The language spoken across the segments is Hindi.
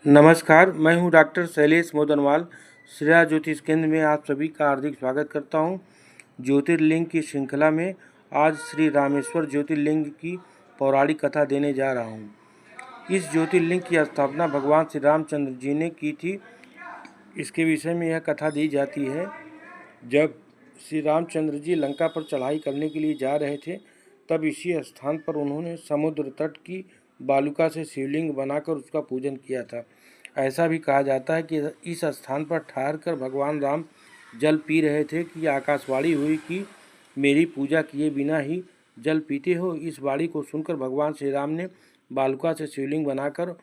नमस्कार, मैं हूं डॉक्टर शैलेश मोदनवाल। श्रेया ज्योतिष केंद्र में आप सभी का हार्दिक स्वागत करता हूं। ज्योतिर्लिंग की श्रृंखला में आज श्री रामेश्वर ज्योतिर्लिंग की पौराणिक कथा देने जा रहा हूं। इस ज्योतिर्लिंग की स्थापना भगवान श्री रामचंद्र जी ने की थी। इसके विषय में यह कथा दी जाती है, जब श्री रामचंद्र जी लंका पर चढ़ाई करने के लिए जा रहे थे, तब इसी स्थान पर उन्होंने समुद्र तट की बालुका से शिवलिंग बनाकर उसका पूजन किया था। ऐसा भी कहा जाता है कि इस स्थान पर ठहरकर भगवान राम जल पी रहे थे कि आकाशवाणी हुई कि मेरी पूजा किए बिना ही जल पीते हो। इस वाणी को सुनकर भगवान श्री राम ने बालुका से शिवलिंग बनाकर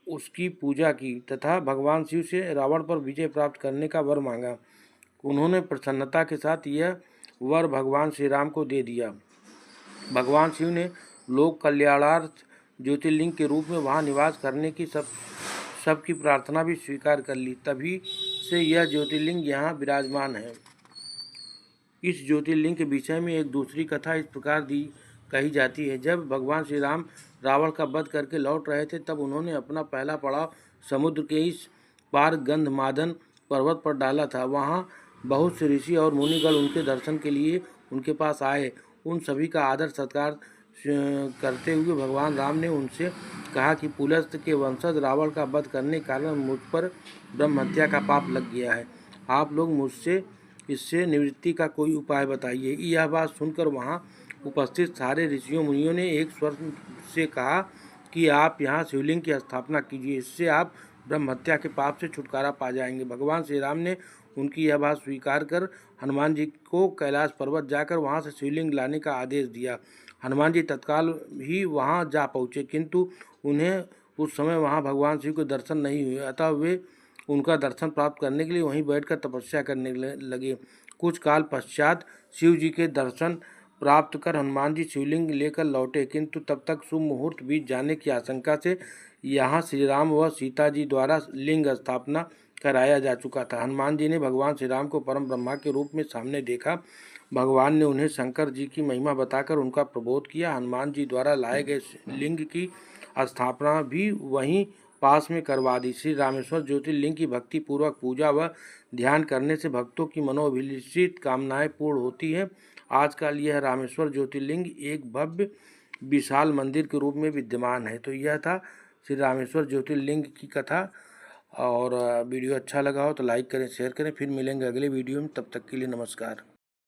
उसकी पूजा की तथा भगवान शिव से रावण पर विजय प्राप्त करने का वर मांगा। उन्होंने प्रसन्नता के साथ यह वर भगवान श्री राम को दे दिया। भगवान शिव ने लोक कल्याणार्थ ज्योतिर्लिंग के रूप में वहां निवास करने की सबकी प्रार्थना भी स्वीकार कर ली। तभी से यह ज्योतिर्लिंग यहाँ विराजमान है। इस ज्योतिर्लिंग के विषय में एक दूसरी कथा इस प्रकार कही जाती है। जब भगवान श्री राम रावण का वध करके लौट रहे थे, तब उन्होंने अपना पहला पड़ाव समुद्र के इस पार गंधमादन पर्वत पर डाला था। वहाँ बहुत से ऋषि और मुनिगण उनके दर्शन के लिए उनके पास आए। उन सभी का आदर सत्कार करते हुए भगवान राम ने उनसे कहा कि पुलस्त्य के वंशज रावण का वध करने के कारण मुझ पर ब्रह्म हत्या का पाप लग गया है। आप लोग मुझसे इससे निवृत्ति का कोई उपाय बताइए। यह बात सुनकर वहाँ उपस्थित सारे ऋषियों मुनियों ने एक स्वर से कहा कि आप यहाँ शिवलिंग की स्थापना कीजिए, इससे आप ब्रह्म हत्या के पाप से छुटकारा पा जाएंगे। भगवान श्री राम ने उनकी यह बात स्वीकार कर हनुमान जी को कैलाश पर्वत जाकर वहाँ से शिवलिंग लाने का आदेश दिया। हनुमान जी तत्काल ही वहाँ जा पहुँचे, किंतु उन्हें उस समय वहाँ भगवान शिव के दर्शन नहीं हुए। अतः वे उनका दर्शन प्राप्त करने के लिए वहीं बैठकर तपस्या करने लगे। कुछ काल पश्चात शिव जी के दर्शन प्राप्त कर हनुमान जी शिवलिंग लेकर लौटे, किंतु तब तक शुभ मुहूर्त बीत जाने की आशंका से यहाँ श्री राम व सीता जी द्वारा लिंग स्थापना कराया जा चुका था। हनुमान जी ने भगवान श्री राम को परम ब्रह्मा के रूप में सामने देखा। भगवान ने उन्हें शंकर जी की महिमा बताकर उनका प्रबोध किया। हनुमान जी द्वारा लाए गए लिंग की स्थापना भी वहीं पास में करवा दी। श्री रामेश्वर ज्योतिर्लिंग की भक्ति पूर्वक पूजा व ध्यान करने से भक्तों की मनोभिलषित कामनाएं पूर्ण होती है। आजकल यह रामेश्वर ज्योतिर्लिंग एक भव्य विशाल मंदिर के रूप में विद्यमान है। तो यह था श्री रामेश्वर ज्योतिर्लिंग की कथा। और वीडियो अच्छा लगा हो तो लाइक करें, शेयर करें। फिर मिलेंगे अगले वीडियो में, तब तक के लिए नमस्कार।